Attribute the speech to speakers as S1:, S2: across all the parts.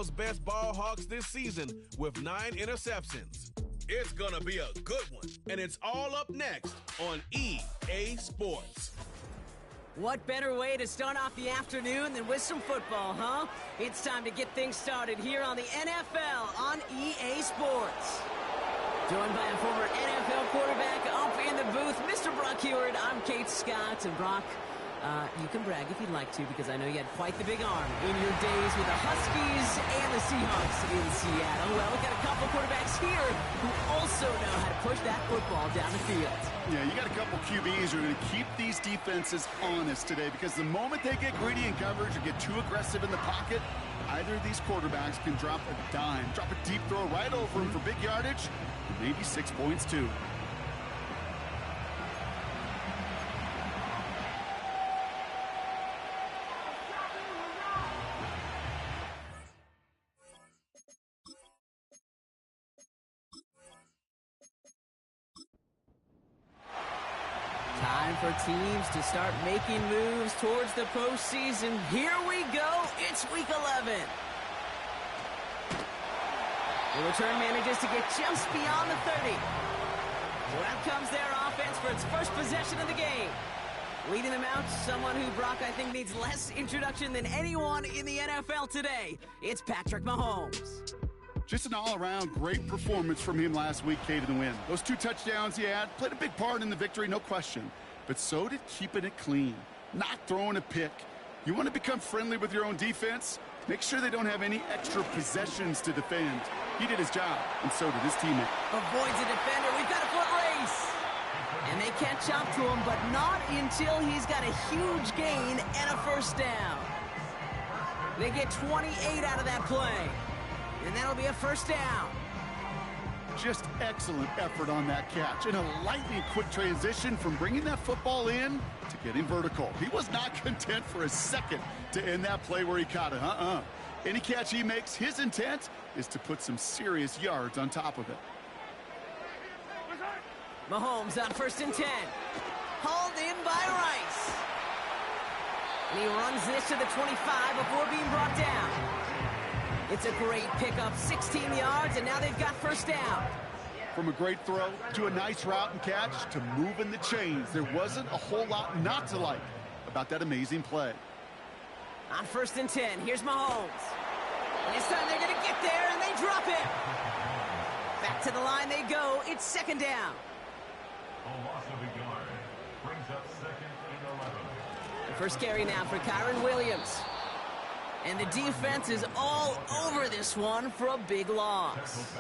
S1: NFL's best ball hawks this season with 9 interceptions. It's gonna be a good one, and it's all up next on EA Sports.
S2: What better way to start off the afternoon than with some football, huh? It's time to get things started here on the NFL on EA Sports. Joined by a former NFL quarterback up in the booth, Mr. Brock Heward. I'm Kate Scott, and Brock, you can brag if you'd like to, because I know you had quite the big arm in your days with the Huskies and the Seahawks in Seattle. Well, we've got a couple quarterbacks here who also know how to push that football down the field.
S3: Yeah, you got a couple QBs who are going to keep these defenses honest today, because the moment they get greedy in coverage or get too aggressive in the pocket, either of these quarterbacks can drop a dime, drop a deep throw right over them for big yardage, and maybe 6 points too.
S2: Time for teams to start making moves towards the postseason. Here we go. It's Week 11. The return manages to get just beyond the 30. Well, comes their offense for its first possession of the game. Leading them out, someone who, Brock, I think needs less introduction than anyone in the NFL today. It's Patrick Mahomes.
S3: Just an all-around great performance from him last week, Kate, in the win. Those 2 touchdowns he had played a big part in the victory, no question. But so did keeping it clean, not throwing a pick. You want to become friendly with your own defense? Make sure they don't have any extra possessions to defend. He did his job, and so did his teammate.
S2: Avoids a defender. We've got a foot race. And they catch up to him, but not until he's got a huge gain and a first down. They get 28 out of that play. And that'll be a first down.
S3: Just excellent effort on that catch. And a lightning quick transition from bringing that football in to getting vertical. He was not content for a second to end that play where he caught it. Any catch he makes, his intent is to put some serious yards on top of it.
S2: Mahomes on 1st and 10. Hauled in by Rice. And he runs this to the 25 before being brought down. It's a great pickup, 16 yards, and now they've got first down.
S3: From a great throw to a nice route and catch to moving the chains, there wasn't a whole lot not to like about that amazing play.
S2: On 1st and 10, here's Mahomes. And this time they're going to get there, and they drop it. Back to the line they go. It's 2nd down.
S4: A loss of a yard brings up 2nd and 11.
S2: The first carry now for Kyren Williams. And the defense is all over this one for a big loss.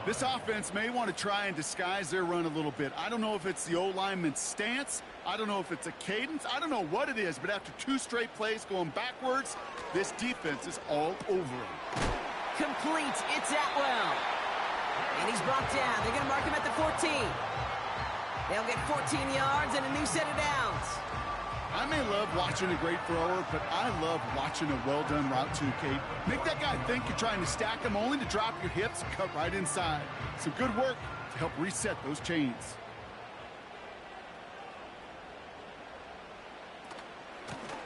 S3: This offense may want to try and disguise their run a little bit. I don't know if it's the O-lineman's stance. I don't know if it's a cadence. I don't know what it is, but after 2 straight plays going backwards, this defense is all over him.
S2: Complete. It's Atwell. And he's brought down. They're going to mark him at the 14. They'll get 14 yards and a new set of downs.
S3: I may love watching a great thrower, but I love watching a well-done route too, Kate. Make that guy think you're trying to stack him only to drop your hips and cut right inside. Some good work to help reset those chains.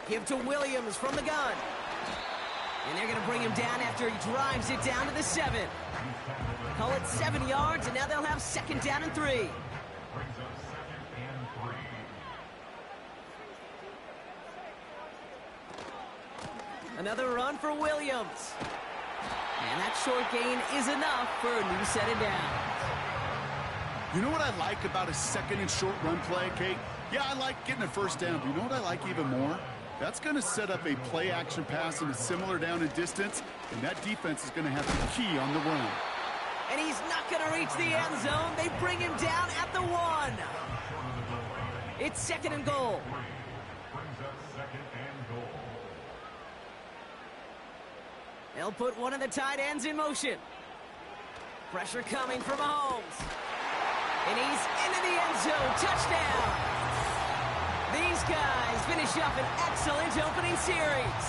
S2: Give to Williams from the gun. And they're going to bring him down after he drives it down to the 7. Call it 7 yards, and now they'll have 2nd down and 3. Another run for Williams. And that short gain is enough for a new set of downs.
S3: You know what I like about a 2nd and short run play, Kate? Yeah, I like getting a first down, but you know what I like even more? That's going to set up a play-action pass in a similar down and distance, and that defense is going to have the key on the run.
S2: And he's not going to reach the end zone. They bring him down at the 1. It's 2nd and goal. They'll put one of the tight ends in motion. Pressure coming from Mahomes. And he's into the end zone. Touchdown. These guys finish up an excellent opening series.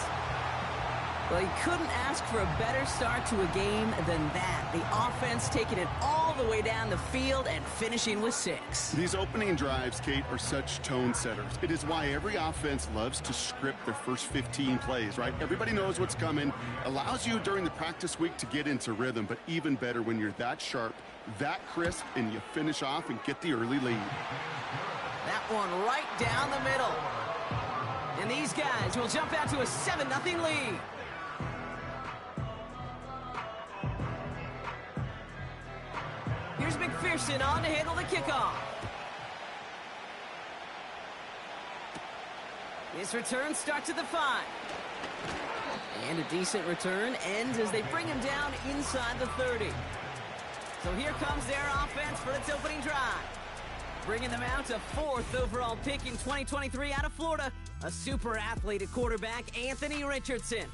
S2: Well, you couldn't ask for a better start to a game than that. The offense taking it all the way down the field and finishing with 6.
S3: These opening drives, Kate, are such tone setters. It is why every offense loves to script their first 15 plays, right? Everybody knows what's coming. Allows you during the practice week to get into rhythm, but even better when you're that sharp, that crisp, and you finish off and get the early lead.
S2: That one right down the middle. And these guys will jump out to a 7-0 lead. Here's McPherson on to handle the kickoff. This return starts at the 5. And a decent return ends as they bring him down inside the 30. So here comes their offense for its opening drive. Bringing them out to 4th overall pick in 2023 out of Florida, a super athlete at quarterback, Anthony Richardson.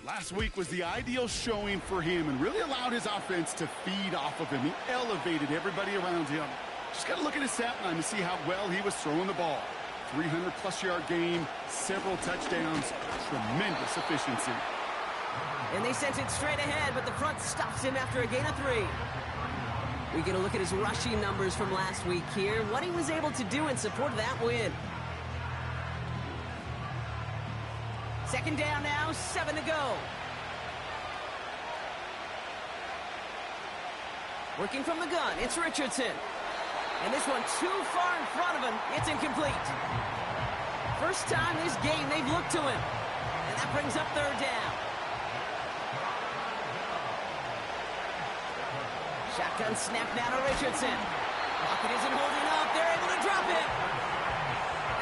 S3: Last week was the ideal showing for him and really allowed his offense to feed off of him. He elevated everybody around him. Just got to look at his stat line to see how well he was throwing the ball. 300-plus yard game, several touchdowns, tremendous efficiency.
S2: And they sent it straight ahead, but the front stops him after a gain of 3. We get a look at his rushing numbers from last week here, what he was able to do in support of that win. Second down now, 7 to go. Working from the gun, it's Richardson. And this one too far in front of him, it's incomplete. First time this game they've looked to him. And that brings up 3rd down. Shotgun snap now to Richardson. Pocket isn't holding up. They're able to drop it.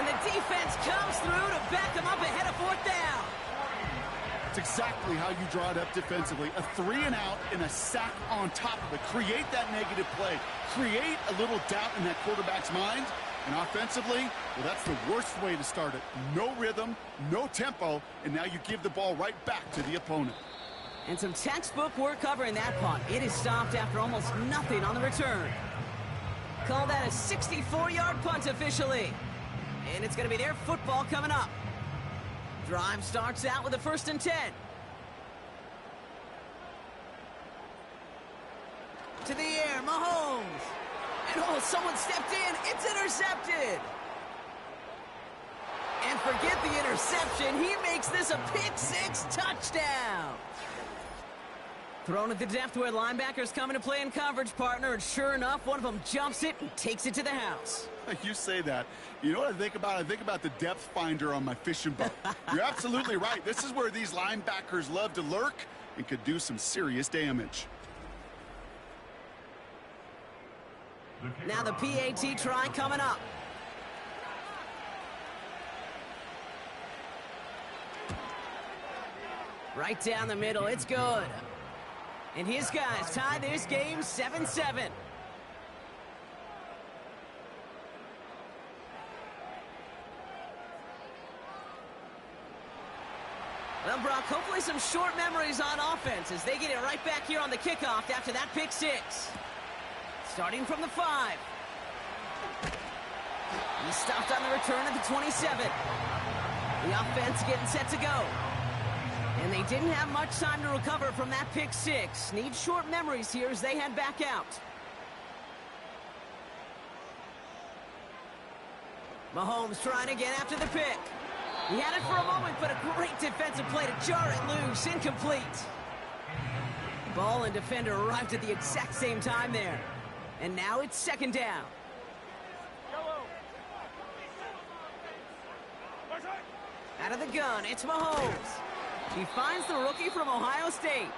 S2: And the defense comes through to back them up ahead of 4th down.
S3: It's exactly how you draw it up defensively. A 3-and-out and a sack on top of it. Create that negative play. Create a little doubt in that quarterback's mind. And offensively, well, that's the worst way to start it. No rhythm, no tempo, and now you give the ball right back to the opponent.
S2: And some textbook work covering that punt. It is stopped after almost nothing on the return. Call that a 64-yard punt officially. And it's going to be their football coming up. Drive starts out with a 1st and 10. To the air, Mahomes. And oh, someone stepped in. It's intercepted. And forget the interception. He makes this a pick-6 touchdown. Thrown at the depth where linebackers come into play in coverage, partner, and sure enough, one of them jumps it and takes it to the house.
S3: You say that. You know what I think about? I think about the depth finder on my fishing boat. You're absolutely right. This is where these linebackers love to lurk and could do some serious damage.
S2: Now the PAT try coming up. Right down the middle, it's good. And his guys tie this game 7-7. Well, Brock, hopefully some short memories on offense as they get it right back here on the kickoff after that pick-6. Starting from the 5. He stopped on the return at the 27. The offense getting set to go. And they didn't have much time to recover from that pick-6. Need short memories here as they head back out. Mahomes trying again after the pick. He had it for a moment, but a great defensive play to jar it loose. Incomplete. Ball and defender arrived at the exact same time there. And now it's 2nd down. Out of the gun, it's Mahomes. He finds the rookie from Ohio State.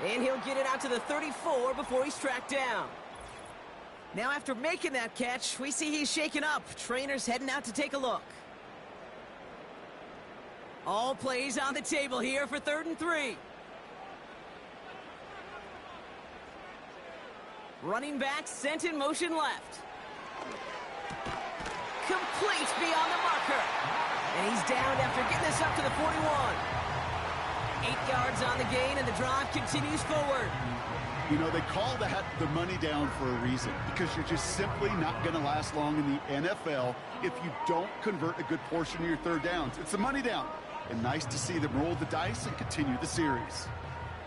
S2: And he'll get it out to the 34 before he's tracked down. Now after making that catch, we see he's shaken up. Trainers heading out to take a look. All plays on the table here for 3rd and 3. Running back sent in motion left. Complete beyond the marker. And he's downed after getting this up to the 41. 8 yards on the gain, and the drive continues forward.
S3: You know, they call that the money down for a reason, because you're just simply not going to last long in the NFL if you don't convert a good portion of your 3rd downs. It's the money down. and nice to see them roll the dice and continue the series.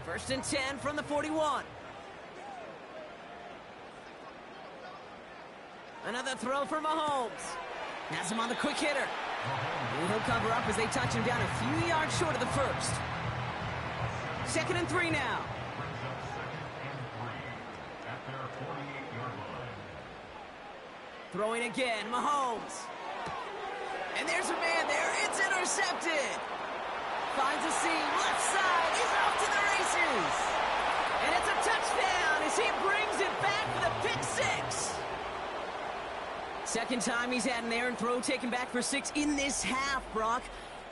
S2: 1st and 10 from the 41. Another throw for Mahomes. Has him on the quick hitter. And he'll cover up as they touch him down a few yards short of the first. 2nd and 3 now.
S4: Brings up 2nd and 3 at their 48-yard line.
S2: Throwing again, Mahomes. And there's a man there. It's intercepted. Finds a seam, left side. He's off to the races. And it's a touchdown as he brings it back for the pick six. Second time he's had an errant throw taken back for 6 in this half, Brock.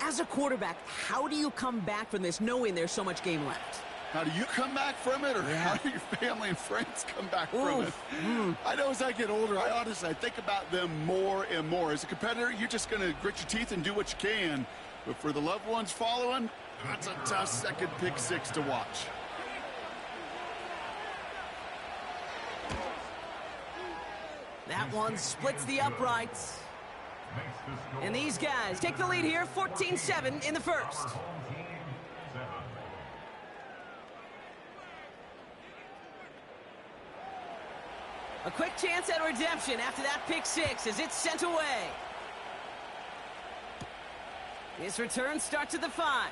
S2: As a quarterback, how do you come back from this knowing there's so much game left?
S3: How do you come back from it, or how do your family and friends come back from it? I know as I get older, I think about them more and more. As a competitor, you're just going to grit your teeth and do what you can. But for the loved ones following, that's a tough second pick six to watch.
S2: That one splits the uprights. And these guys take the lead here, 14-7 in the first. A quick chance at redemption after that pick six as it's sent away. His return starts at the 5.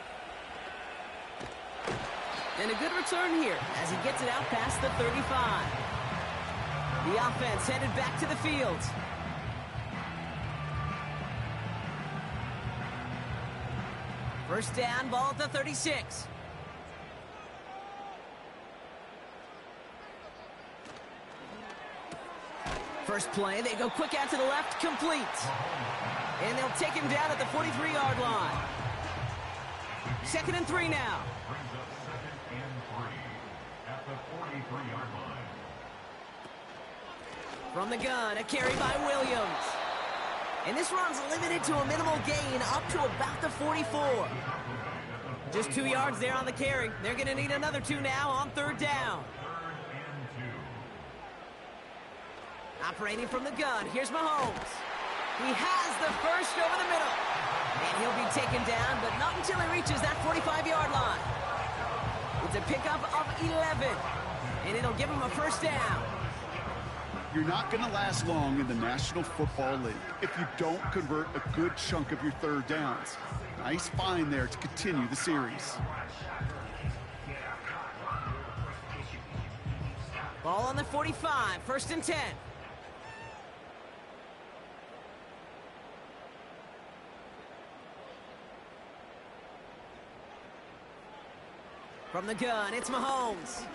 S2: And a good return here as he gets it out past the 35. The offense headed back to the field. First down, ball at the 36. First play, they go quick out to the left, complete. And they'll take him down at the 43-yard line. 2nd and 3 now.
S4: Brings up 2nd and 3 at the 43-yard line.
S2: From the gun, a carry by Williams. And this run's limited to a minimal gain up to about the 44. Just 2 yards there on the carry. They're going to need another 2 now on 3rd down.
S4: 3rd and 2.
S2: Operating from the gun, here's Mahomes. He has the first over the middle. And he'll be taken down, but not until he reaches that 45-yard line. It's a pickup of 11. And it'll give him a first down.
S3: You're not going to last long in the National Football League if you don't convert a good chunk of your 3rd downs. Nice find there to continue the series.
S2: Ball on the 45, 1st and 10. From the gun, it's Mahomes.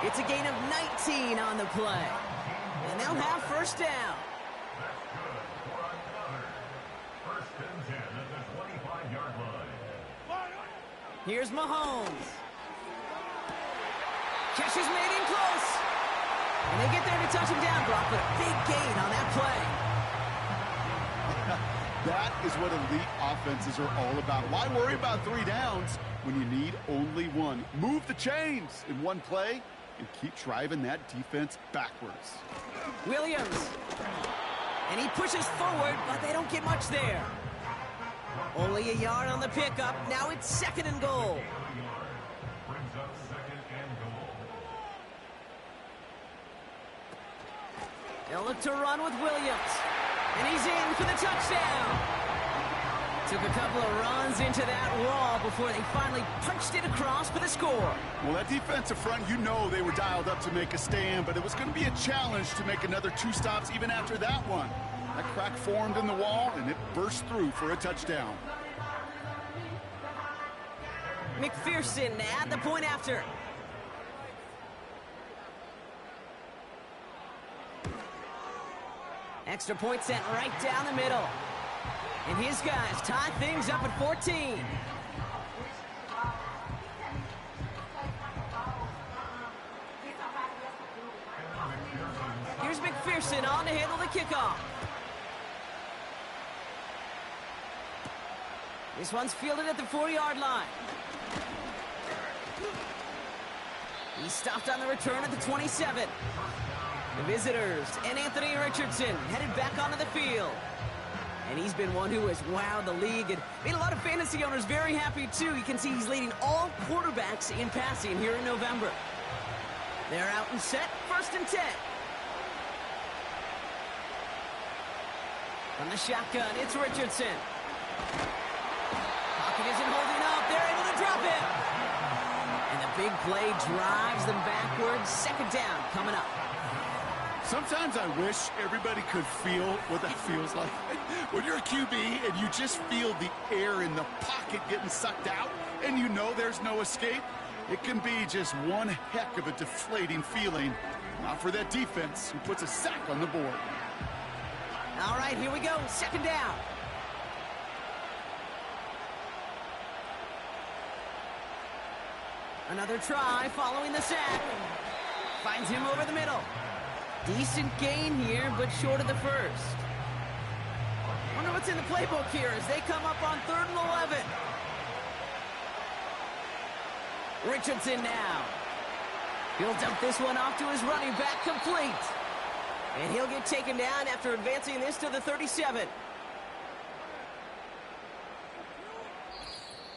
S2: It's a gain of 19 on the play. And they'll have first down.
S4: That's good for another. First and 10 at the 25-yard line.
S2: Here's Mahomes. Catch is made in close. And they get there to touch him down, Brock, but a big gain on that play.
S3: That is what elite offenses are all about. Why worry about 3 downs when you need only 1? Move the chains in one play and keep driving that defense backwards.
S2: Williams. And he pushes forward, but they don't get much there. Only a yard on the pickup. Now it's second and goal.
S4: Brings up second and goal.
S2: They'll look to run with Williams. And he's in for the touchdown. Took a couple of runs into that wall before they finally punched it across for the score.
S3: Well, that defensive front, you know they were dialed up to make a stand, but it was going to be a challenge to make another 2 stops even after that one. That crack formed in the wall, and it burst through for a touchdown.
S2: McPherson at the point after. Extra point sent right down the middle. And his guys tie things up at 14. Here's McPherson on to handle the kickoff. This one's fielded at the 4-yard line. He stopped on the return at the 27. The visitors and Anthony Richardson headed back onto the field. And he's been one who has wowed the league and made a lot of fantasy owners very happy, too. You can see he's leading all quarterbacks in passing here in November. They're out and set, first and 10. From the shotgun, it's Richardson. Pocket isn't holding up. They're able to drop it. And the big play drives them backwards. Second down coming up.
S3: Sometimes I wish everybody could feel what that feels like. When you're a QB and you just feel the air in the pocket getting sucked out and you know there's no escape, it can be just one heck of a deflating feeling. Not for that defense who puts a sack on the board.
S2: All right, here we go. Second down. Another try following the sack. Finds him over the middle. Decent gain here, but short of the first. Wonder what's in the playbook here as they come up on 3rd and 11. Richardson now. He'll dump this one off to his running back, complete. And he'll get taken down after advancing this to the 37.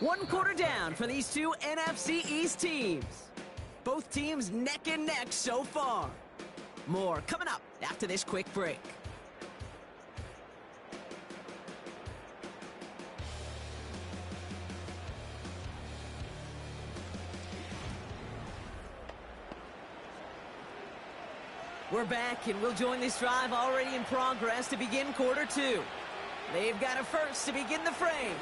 S2: 1 quarter down for these two NFC East teams. Both teams neck and neck so far. More coming up after this quick break. We're back, and we'll join this drive already in progress to begin quarter 2. They've got a first to begin the frame.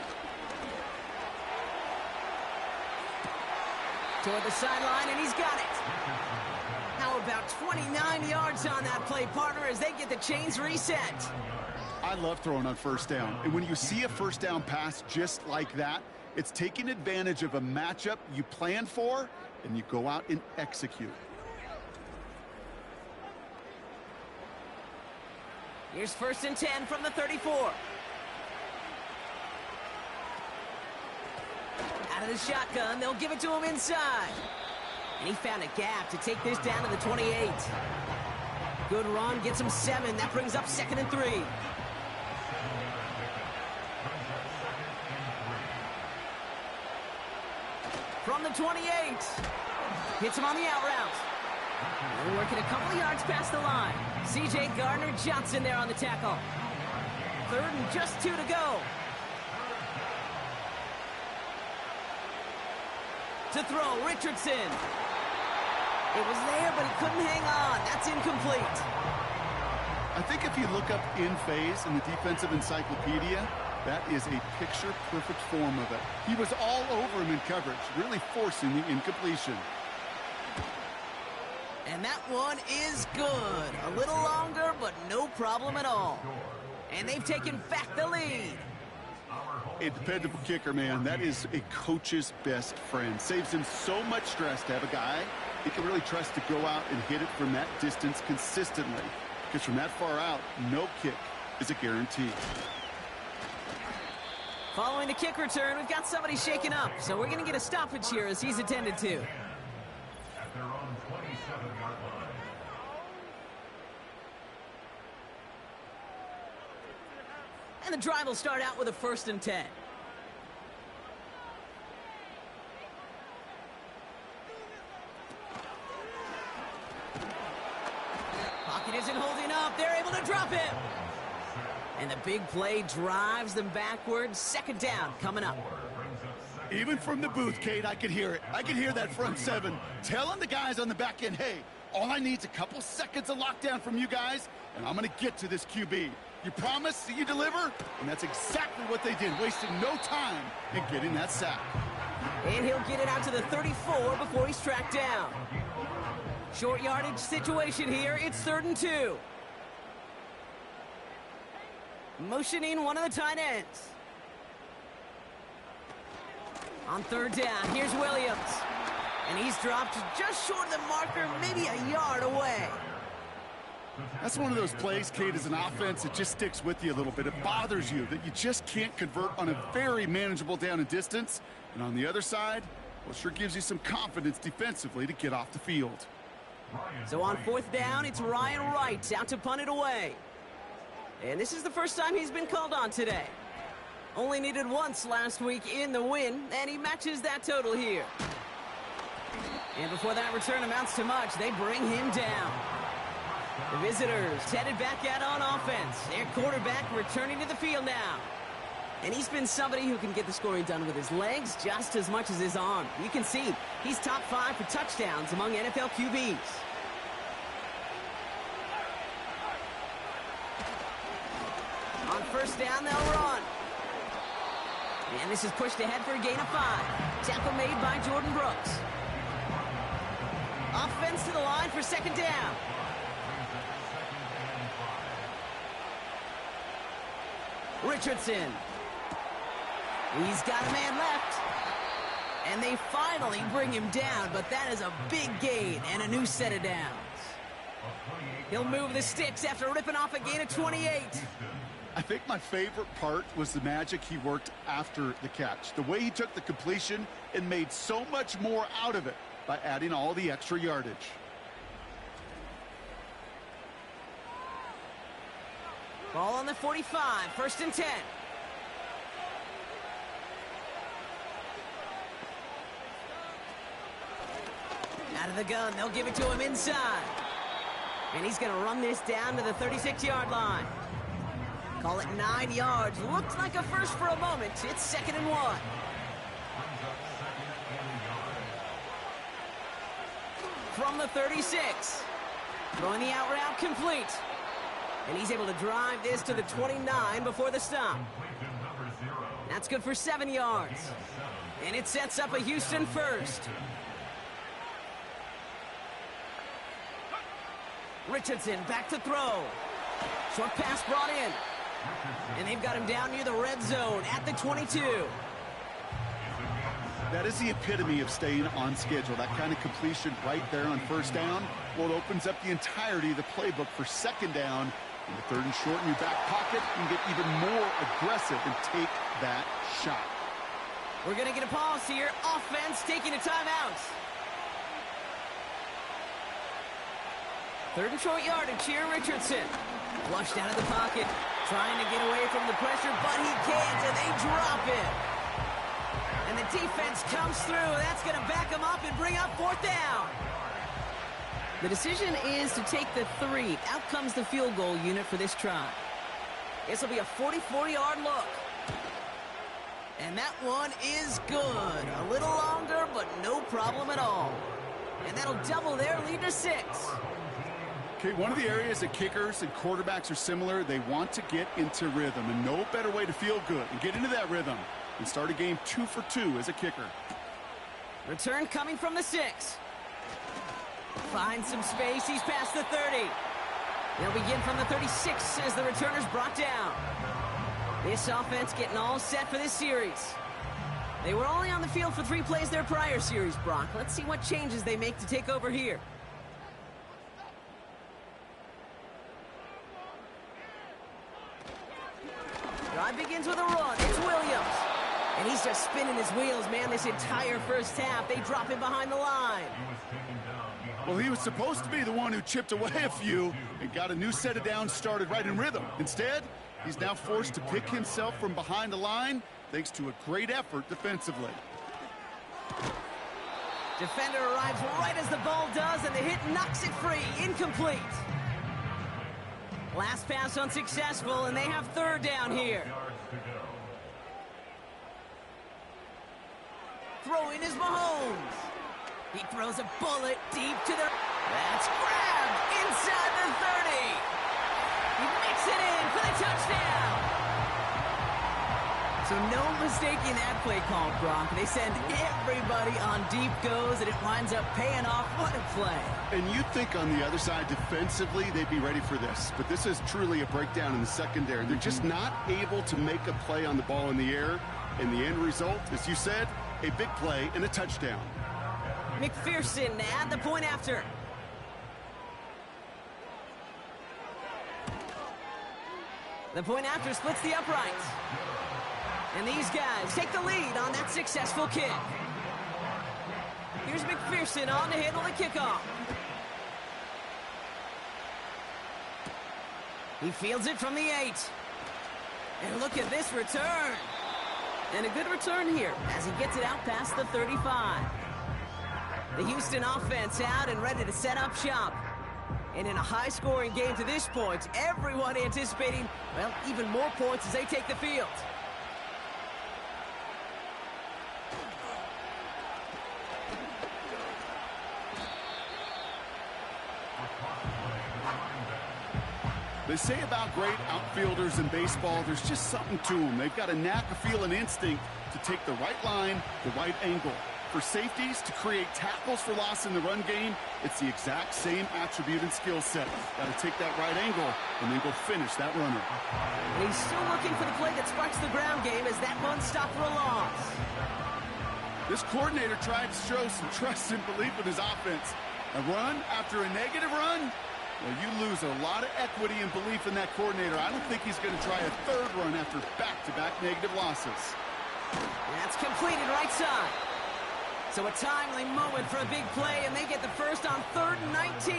S2: Toward the sideline, and he's got it. How about 29 yards on that play, partner, as they get the chains reset?
S3: I love throwing on first down. And when you see a first down pass just like that, it's taking advantage of a matchup you plan for, and you go out and execute.
S2: Here's 1st and 10 from the 34. Out of the shotgun, they'll give it to him inside. And he found a gap to take this down to the 28. Good run, gets him 7. That brings up 2nd and 3. From the 28. Hits him on the out route. They're working a couple of yards past the line. C.J. Gardner-Johnson there on the tackle. 3rd and just 2 to go. To throw, Richardson. It was there, but he couldn't hang on. That's incomplete.
S3: I think if you look up in phase in the defensive encyclopedia, that is a picture-perfect form of it. He was all over him in coverage, really forcing the incompletion.
S2: And that one is good. A little longer, but no problem at all. And they've taken back the lead.
S3: A dependable kicker, man. That is a coach's best friend. Saves him so much stress to have a guy he can really trust to go out and hit it from that distance consistently. Because from that far out, no kick is a guarantee.
S2: Following the kick return, we've got somebody shaken up. So we're going to get a stoppage here as he's attended to.
S4: At their own 27-yard line.
S2: And the drive will start out with a 1st and 10. Pocket isn't holding up. They're able to drop him. And the big play drives them backwards. 2nd down coming up.
S3: Even from the booth, Kate, I could hear it. I could hear that front 7 telling the guys on the back end, hey, all I need is a couple seconds of lockdown from you guys, and I'm going to get to this QB. You promise that you deliver? And that's exactly what they did, wasting no time in getting that sack.
S2: And he'll get it out to the 34 before he's tracked down. Short yardage situation here. It's 3rd and 2. Motioning one of the tight ends. On 3rd down, here's Williams. And he's dropped just short of the marker, maybe a yard away.
S3: That's one of those plays, Kate, as an offense, it just sticks with you a little bit. It bothers you that you just can't convert on a very manageable down and distance. And on the other side, well, it sure gives you some confidence defensively to get off the field.
S2: So on 4th down, it's Ryan Wright out to punt it away. And this is the first time he's been called on today. Only needed once last week in the win, and he matches that total here. And before that return amounts to much, they bring him down. The visitors headed back out on offense. Their quarterback returning to the field now. And he's been somebody who can get the scoring done with his legs just as much as his arm. You can see he's top 5 for touchdowns among NFL QBs. On 1st down, they'll run. And this is pushed ahead for a gain of 5. Tackle made by Jordan Brooks. Offense to the line for 2nd down. Richardson. He's got a man left. And they finally bring him down, but that is a big gain and a new set of downs. He'll move the sticks after ripping off a gain of 28.
S3: I think my favorite part was the magic he worked after the catch. The way he took the completion and made so much more out of it by adding all the extra yardage.
S2: Ball on the 45, 1st and 10. Out of the gun, they'll give it to him inside. And he's going to run this down to the 36-yard line. Call it 9 yards. Looked like a first for a moment. It's 2nd and 1. From the 36. Throwing the out route complete. And he's able to drive this to the 29 before the stop. That's good for 7 yards. And it sets up a Houston first. Richardson back to throw. Short pass brought in. And they've got him down near the red zone at the 22.
S3: That is the epitome of staying on schedule. That kind of completion right there on 1st down. Well, it opens up the entirety of the playbook for 2nd down. In the 3rd and short in your back pocket, you can get even more aggressive and take that shot.
S2: We're going to get a pause here. Offense taking a timeout. 3rd and short yardage here, Richardson. Flushed out of the pocket, trying to get away from the pressure, but he can't, and they drop it. And the defense comes through. That's going to back him up and bring up 4th down. The decision is to take the 3. Out comes the field goal unit for this try. This will be a 44-yard look. And that one is good. A little longer, but no problem at all. And that'll double their lead to 6.
S3: Okay, one of the areas that kickers and quarterbacks are similar, they want to get into rhythm, and no better way to feel good and get into that rhythm and start a game 2 for 2 as a kicker.
S2: Return coming from the 6. Finds some space. He's past the 30. They'll begin from the 36 as the returner's brought down. This offense getting all set for this series. They were only on the field for 3 plays their prior series, Brock. Let's see what changes they make to take over here. Drive begins with a run. It's Williams. And he's just spinning his wheels, man, this entire first half. They drop him behind the line.
S3: Well, he was supposed to be the one who chipped away a few and got a new set of downs started right in rhythm. Instead, he's now forced to pick himself from behind the line thanks to a great effort defensively.
S2: Defender arrives right as the ball does, and the hit knocks it free. Incomplete. Last pass unsuccessful, and they have third down here. Throw in is Mahomes. He throws a bullet deep to the... That's grabbed inside the 30. He makes it in for the touchdown. So no mistaking that play call, Brock. They send everybody on deep goes, and it winds up paying off. What a play.
S3: And you'd think on the other side, defensively, they'd be ready for this. But this is truly a breakdown in the secondary. They're just not able to make a play on the ball in the air. And the end result, as you said, a big play and a touchdown.
S2: McPherson at the point after. The point after splits the uprights. And these guys take the lead on that successful kick. Here's McPherson on to handle the kickoff. He fields it from the 8. And look at this return. And a good return here as he gets it out past the 35. The Houston offense out and ready to set up shop. And in a high-scoring game to this point, everyone anticipating, well, even more points as they take the field.
S3: They say about great outfielders in baseball, there's just something to them. They've got a knack, a feel, an instinct to take the right line, the right angle. For safeties, to create tackles for loss in the run game, it's the exact same attribute and skill set. Got to take that right angle and then go finish that runner.
S2: And he's still looking for the play that sparks the ground game as that one stopped for a loss.
S3: This coordinator tried to show some trust and belief in his offense. A run after a negative run? Well, you lose a lot of equity and belief in that coordinator. I don't think he's going to try a third run after back-to-back negative losses.
S2: That's completed right side. So a timely moment for a big play, and they get the first on 3rd and 19.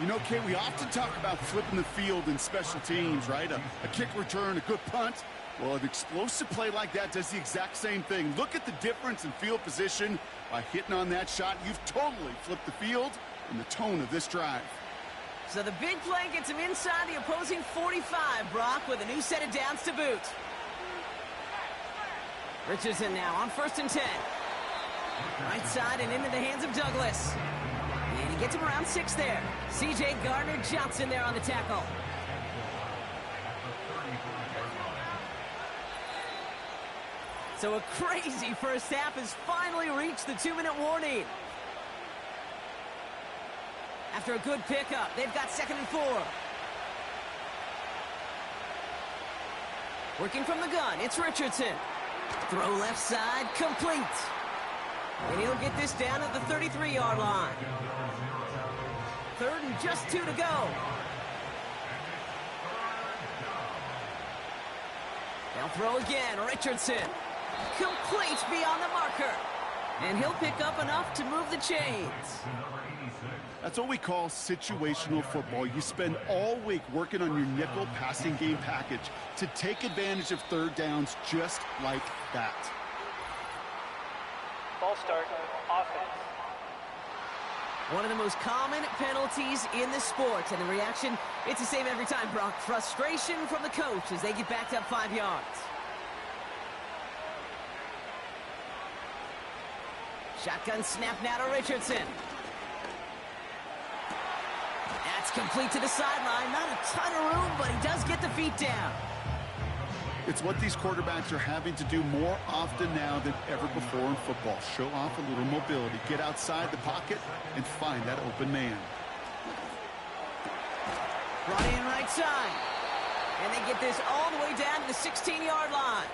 S3: You know, Kay, we often talk about flipping the field in special teams, right? A kick return, a good punt. Well, an explosive play like that does the exact same thing. Look at the difference in field position. By hitting on that shot, you've totally flipped the field and the tone of this drive.
S2: So the big play gets him inside the opposing 45, Brock, with a new set of downs to boot. Richardson now on 1st and 10. Right side and into the hands of Douglas. And he gets him around 6 there. C.J. Gardner-Johnson there on the tackle. So a crazy first half has finally reached the 2-minute warning. After a good pickup, they've got 2nd and 4. Working from the gun, it's Richardson. Throw left side, complete. And he'll get this down at the 33-yard line. 3rd and just 2 to go. They'll throw again, Richardson. Complete beyond the marker. And he'll pick up enough to move the chains.
S3: That's what we call situational football. You spend all week working on your nickel passing game package to take advantage of third downs just like that.
S5: Ball start, offense.
S2: One of the most common penalties in the sport, and the reaction, it's the same every time, Brock. Frustration from the coach as they get backed up 5 yards. Shotgun snap now to Richardson. That's complete to the sideline. Not a ton of room, but he does get the feet down.
S3: It's what these quarterbacks are having to do more often now than ever before in football. Show off a little mobility, get outside the pocket, and find that open man.
S2: Brought in right side. And they get this all the way down to the 16-yard line.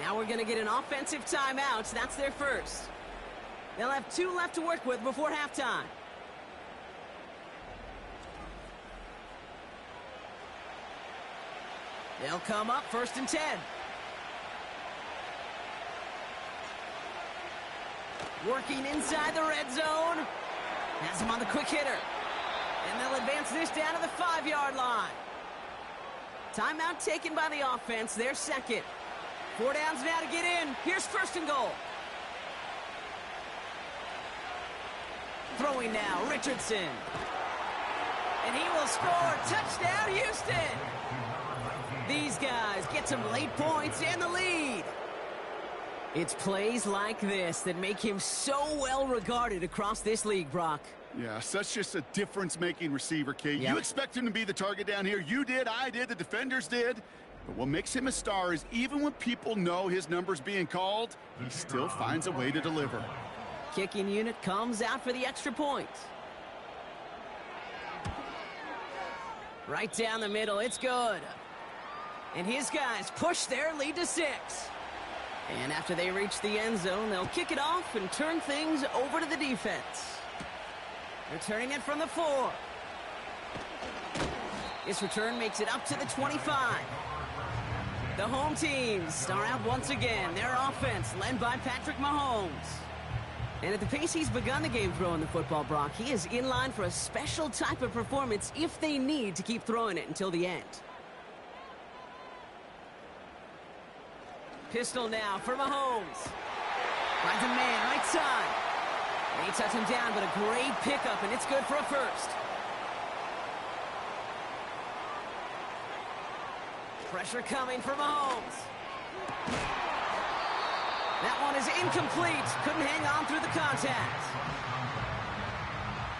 S2: Now we're going to get an offensive timeout. So that's their first. They'll have 2 left to work with before halftime. They'll come up 1st and 10. Working inside the red zone. Has him on the quick hitter. And they'll advance this down to the 5-yard line. Timeout taken by the offense. Their second. 4 downs now to get in. Here's 1st and goal. Throwing now, Richardson. And he will score. Touchdown, Houston. These guys get some late points and the lead. It's plays like this that make him so well regarded across this league, Brock.
S3: Yeah, such just a difference-making receiver, Kate.
S2: Yep.
S3: You expect him to be the target down here. You did, I did, the defenders did. But what makes him a star is even when people know his number's being called, he still finds a way to deliver.
S2: Kicking unit comes out for the extra point. Right down the middle, it's good. And his guys push their lead to 6. And after they reach the end zone, they'll kick it off and turn things over to the defense. Returning it from the 4. This return makes it up to the 25. The home teams are out once again. Their offense led by Patrick Mahomes. And at the pace he's begun the game throwing the football, Brock, he is in line for a special type of performance if they need to keep throwing it until the end. Pistol now for Mahomes. Finds a man right side. They touch him down, but a great pickup, and it's good for a first. Pressure coming for Mahomes. That one is incomplete. Couldn't hang on through the contact.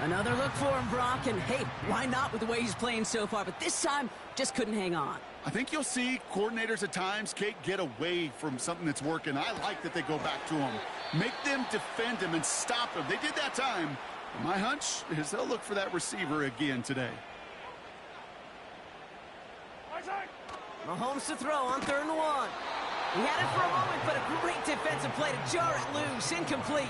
S2: Another look for him, Brock, and hey, why not with the way he's playing so far? But this time, just couldn't hang on.
S3: I think you'll see coordinators at times, Kate, get away from something that's working. I like that they go back to him. Make them defend him and stop him. They did that time. And my hunch is they'll look for that receiver again today.
S2: Mahomes to throw on 3rd and 1. He had it for a moment, but a great defensive play to jar it loose. Incomplete.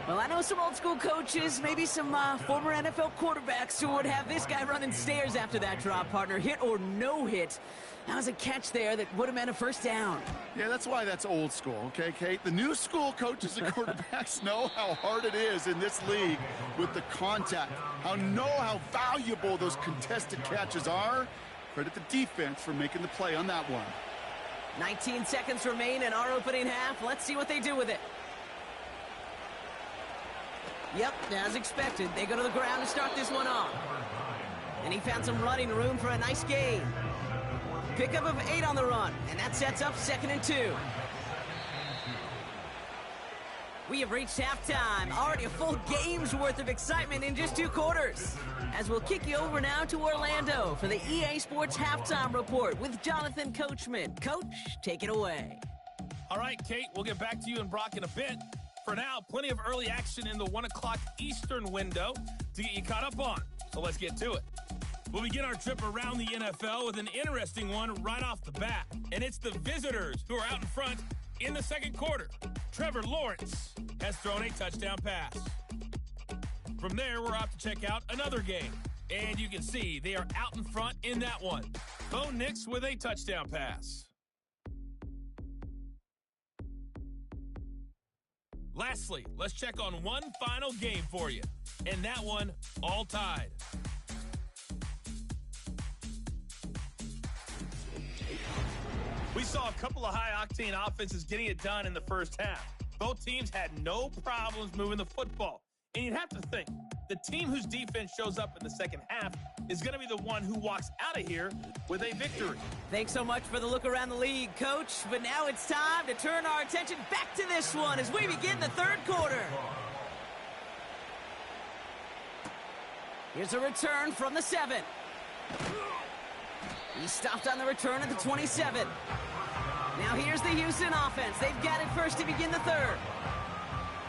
S2: Well, I know some old-school coaches, maybe some former NFL quarterbacks who would have this guy running stairs after that drop, partner. Hit or no hit. That was a catch there that would have meant a first down.
S3: Yeah, that's why that's old school, okay, Kate? The new school coaches and quarterbacks know how hard it is in this league with the contact. How valuable those contested catches are. Credit the defense for making the play on that one.
S2: 19 seconds remain in our opening half. Let's see what they do with it. Yep, as expected, they go to the ground to start this one off. And he found some running room for a nice gain. Pickup of 8 on the run, and that sets up 2nd and 2. We have reached halftime. Already a full game's worth of excitement in just 2 quarters. As we'll kick you over now to Orlando for the EA Sports Halftime Report with Jonathan Coachman. Coach, take it away.
S6: All right, Kate, we'll get back to you and Brock in a bit. For now, plenty of early action in the 1 o'clock Eastern window to get you caught up on. So let's get to it. We'll begin our trip around the NFL with an interesting one right off the bat. And it's the visitors who are out in front in the second quarter. Trevor Lawrence has thrown a touchdown pass. From there, we're off to check out another game. And you can see they are out in front in that one. Bo Nix with a touchdown pass. Lastly, let's check on one final game for you. And that one, all tied. We saw a couple of high-octane offenses getting it done in the first half. Both teams had no problems moving the football. And you'd have to think, the team whose defense shows up in the second half is going to be the one who walks out of here with a victory.
S2: Thanks so much for the look around the league, Coach. But now it's time to turn our attention back to this one as we begin the third quarter. Here's a return from the 7. He's stopped on the return at the 27. Now here's the Houston offense. They've got it first to begin the third.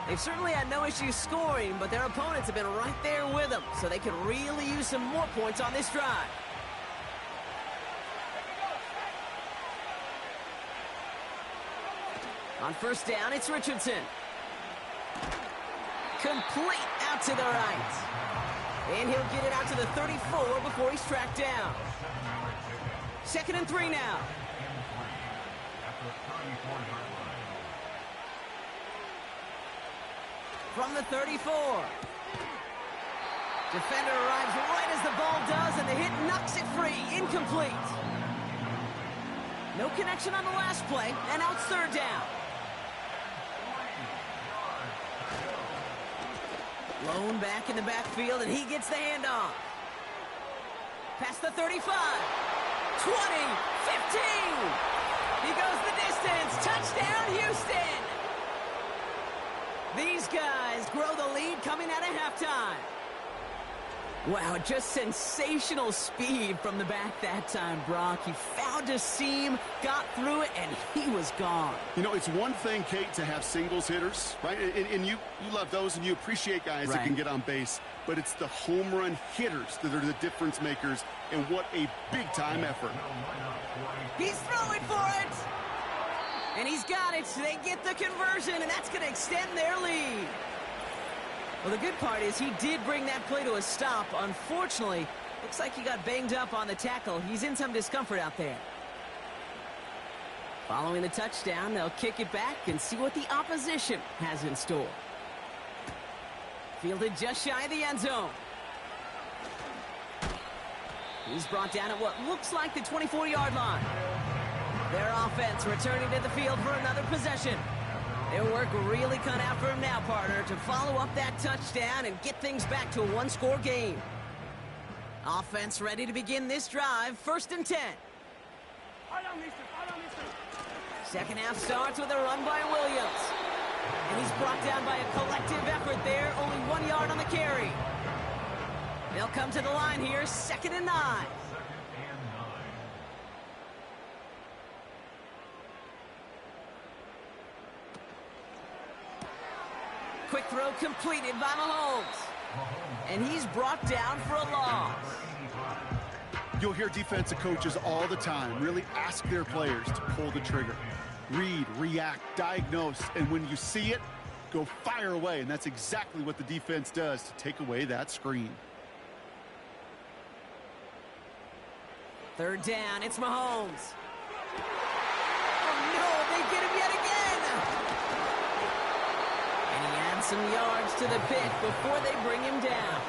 S2: They've certainly had no issues scoring, but their opponents have been right there with them, so they could really use some more points on this drive. On first down, it's Richardson. Complete out to the right. And he'll get it out to the 34 before he's tracked down. 2nd and 3 now. From the 34. Defender arrives right as the ball does, and the hit knocks it free. Incomplete. No connection on the last play, and now it's 3rd down. Lone back in the backfield, and he gets the handoff. Past the 35. 20. 15. He goes the distance. Touchdown, Houston. These guys grow the lead coming out of halftime. Wow, just sensational speed from the back that time, Brock. He found a seam, got through it, and he was gone.
S3: You know, it's one thing, Kate, to have singles hitters, right? And you love those, and you appreciate guys that can get on base. But it's the home run hitters that are the difference makers, and what a big-time effort.
S2: He's throwing for it! And he's got it. They get the conversion, and that's going to extend their lead. Well, the good part is he did bring that play to a stop. Unfortunately, looks like he got banged up on the tackle. He's in some discomfort out there. Following the touchdown, they'll kick it back and see what the opposition has in store. Fielded just shy of the end zone. He's brought down at what looks like the 24-yard line. Their offense returning to the field for another possession. Their work really cut out for him now, partner, to follow up that touchdown and get things back to a one-score game. Offense ready to begin this drive. 1st and 10. Second half starts with a run by Williams. And he's brought down by a collective effort there. Only 1 yard on the carry. They'll come to the line here. 2nd and 9. Quick throw completed by Mahomes. And he's brought down for a loss.
S3: You'll hear defensive coaches all the time really ask their players to pull the trigger. Read, react, diagnose, and when you see it, go fire away. And that's exactly what the defense does to take away that screen.
S2: 3rd down, it's Mahomes. Oh no, they get him yet again. Some yards to the pit before they bring him down.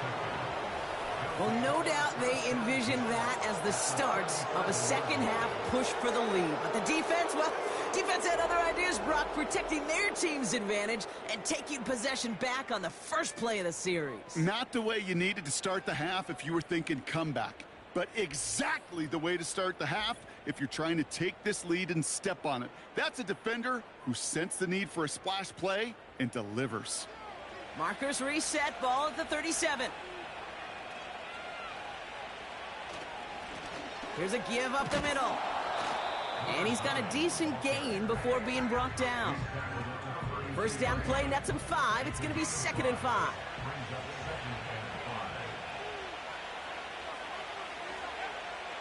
S2: Well, no doubt they envisioned that as the start of a second half push for the lead. But the defense, well, defense had other ideas, Brock, protecting their team's advantage and taking possession back on the first play of the series.
S3: Not the way you needed to start the half if you were thinking comeback, but exactly the way to start the half if you're trying to take this lead and step on it. That's a defender who sensed the need for a splash play and delivers.
S2: Markers reset, ball at the 37. Here's a give up the middle. And he's got a decent gain before being brought down. 1st down play nets him 5. It's going to be 2nd and 5.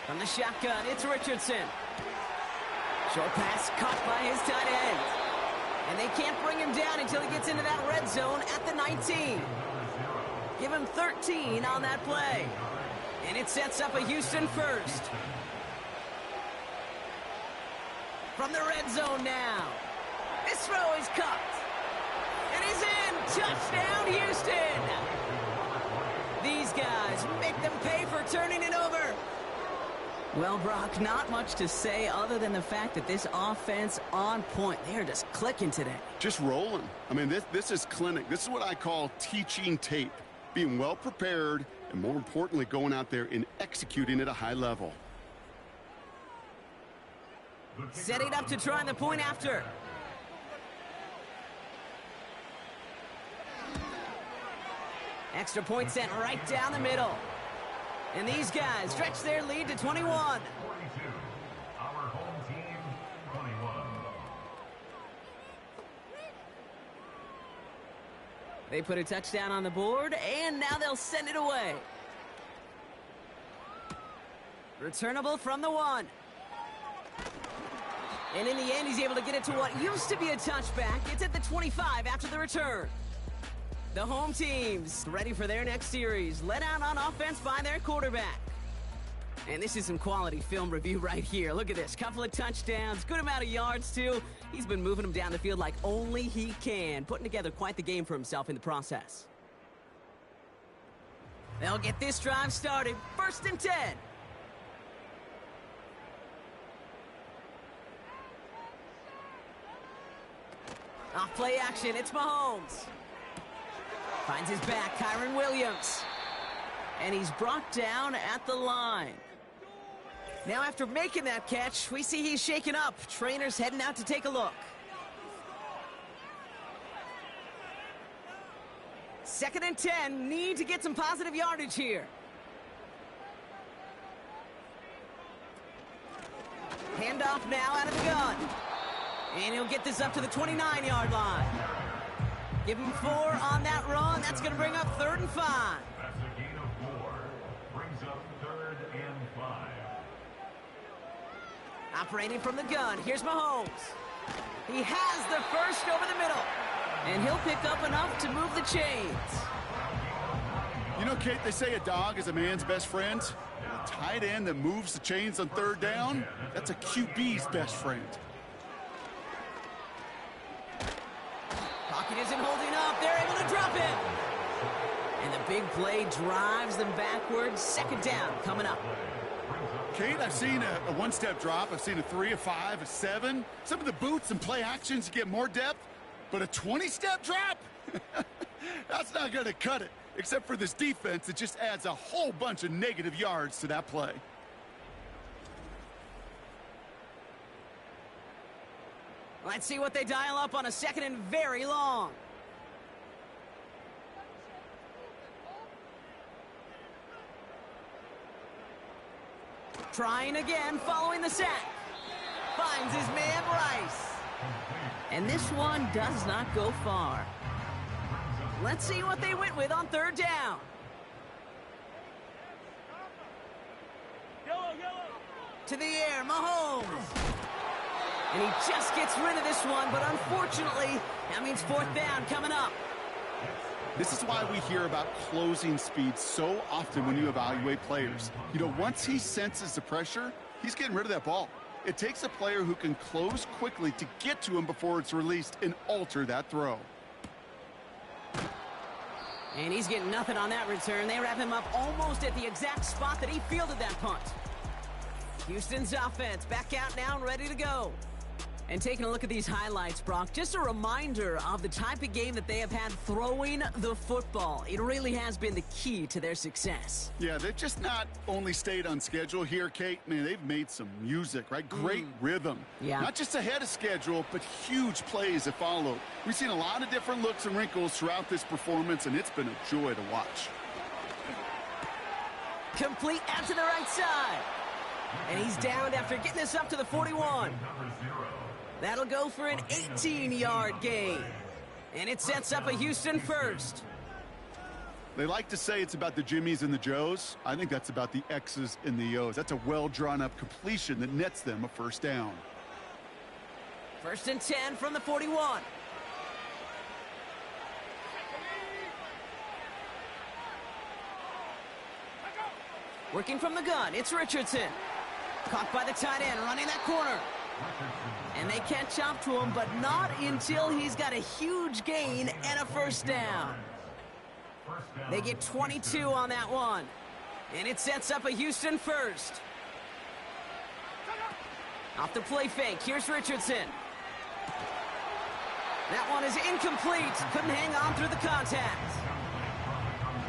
S2: From the shotgun, it's Richardson. Short pass caught by his tight end. And they can't bring him down until he gets into that red zone at the 19. Give him 13 on that play. And it sets up a Houston first. From the red zone now. This throw is cut. And he's in. Touchdown, Houston. These guys make them pay for turning it over. Well, Brock, not much to say other than the fact that this offense on point. They are just clicking today.
S3: Just rolling. I mean, this is clinic. This is what I call teaching tape. Being well prepared and, more importantly, going out there and executing at a high level.
S2: Setting up to try the point after. Extra point sent right down the middle. And these guys stretch their lead to 21. They put a touchdown on the board, and now they'll send it away. Returnable from the 1. And in the end, he's able to get it to what used to be a touchback. It's at the 25 after the return. The home team's ready for their next series, led out on offense by their quarterback. And this is some quality film review right here. Look at this. Couple of touchdowns, good amount of yards, too. He's been moving them down the field like only he can, putting together quite the game for himself in the process. They'll get this drive started. 1st and 10. Off play action, it's Mahomes. Finds his back, Kyron Williams. And he's brought down at the line. Now after making that catch, we see he's shaken up. Trainer's heading out to take a look. 2nd and 10, need to get some positive yardage here. Handoff now out of the gun. And he'll get this up to the 29-yard line. Give him 4 on that run. That's going to bring up 3rd and 5.
S4: That's a gain of 4. Brings up 3rd and 5.
S2: Operating from the gun, here's Mahomes. He has the first over the middle. And he'll pick up enough to move the chains.
S3: You know, Kate, they say a dog is a man's best friend. A tight end that moves the chains on 3rd down, that's a QB's best friend.
S2: Pocket isn't holding up. They're able to drop him. And the big play drives them backwards. 2nd down coming up.
S3: Kate, I've seen a one-step drop. I've seen a 3, a 5, a 7. Some of the boots and play actions you get more depth. But a 20-step drop? That's not going to cut it. Except for this defense that just adds a whole bunch of negative yards to that play.
S2: Let's see what they dial up on a 2nd and very long. Trying again, following the sack. Finds his man Rice. And this one does not go far. Let's see what they went with on 3rd down. To the air, Mahomes. And he just gets rid of this one, but unfortunately, that means 4th down coming up.
S3: This is why we hear about closing speed so often when you evaluate players. You know, once he senses the pressure, he's getting rid of that ball. It takes a player who can close quickly to get to him before it's released and alter that throw.
S2: And he's getting nothing on that return. They wrap him up almost at the exact spot that he fielded that punt. Houston's offense back out now and ready to go. And taking a look at these highlights, Brock, just a reminder of the type of game that they have had throwing the football. It really has been the key to their success.
S3: Yeah, they've just not only stayed on schedule here, Kate. Man, they've made some music, right? Great rhythm.
S2: Yeah.
S3: Not just ahead of schedule, but huge plays that followed. We've seen a lot of different looks and wrinkles throughout this performance, and it's been a joy to watch.
S2: Complete out to the right side. And he's downed after getting this up to the 41. That'll go for an 18-yard gain. And it sets up a Houston first.
S3: They like to say it's about the Jimmies and the Joes. I think that's about the X's and the O's. That's a well-drawn-up completion that nets them a 1st down.
S2: 1st and 10 from the 41. Working from the gun, it's Richardson. Caught by the tight end, running that corner. And they catch up to him, but not until he's got a huge gain and a 1st down. They get 22 on that one. And it sets up a Houston first. Off the play fake, here's Richardson. That one is incomplete. Couldn't hang on through the contact.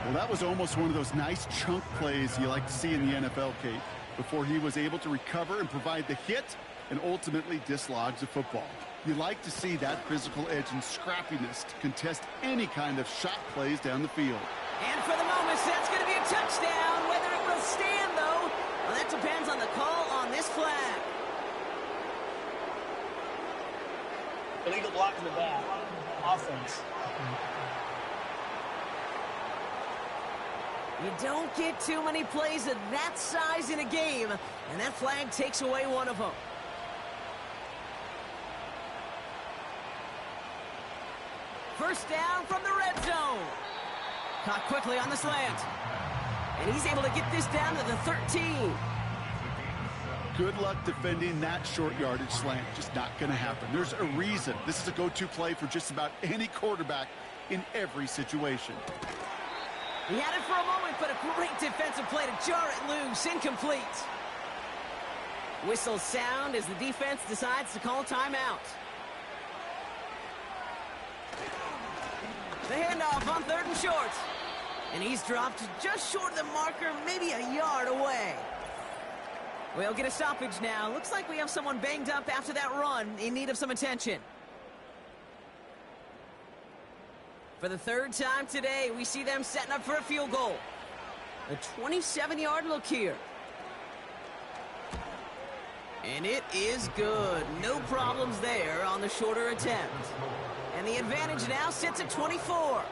S3: Well, that was almost one of those nice chunk plays you like to see in the NFL, Kate, before he was able to recover and provide the hit and ultimately dislodge the football. You like to see that physical edge and scrappiness to contest any kind of shot plays down the field.
S2: And for the moment, that's going to be a touchdown. Whether it will stand, though, well, that depends on the call on this flag.
S5: Illegal block in the back. Offense.
S2: You don't get too many plays of that size in a game, and that flag takes away one of them. First down from the red zone. Caught quickly on the slant. And he's able to get this down to the 13.
S3: Good luck defending that short yardage slant. Just not going to happen. There's a reason. This is a go-to play for just about any quarterback in every situation.
S2: He had it for a moment, but a great defensive play to jar it loose. Incomplete. Whistles sound as the defense decides to call timeout. The handoff on 3rd and short. And he's dropped just short of the marker, maybe a yard away. We'll get a stoppage now. Looks like we have someone banged up after that run in need of some attention. For the 3rd time today, we see them setting up for a field goal. A 27-yard look here. And it is good. No problems there on the shorter attempt. And the advantage now sits at 24.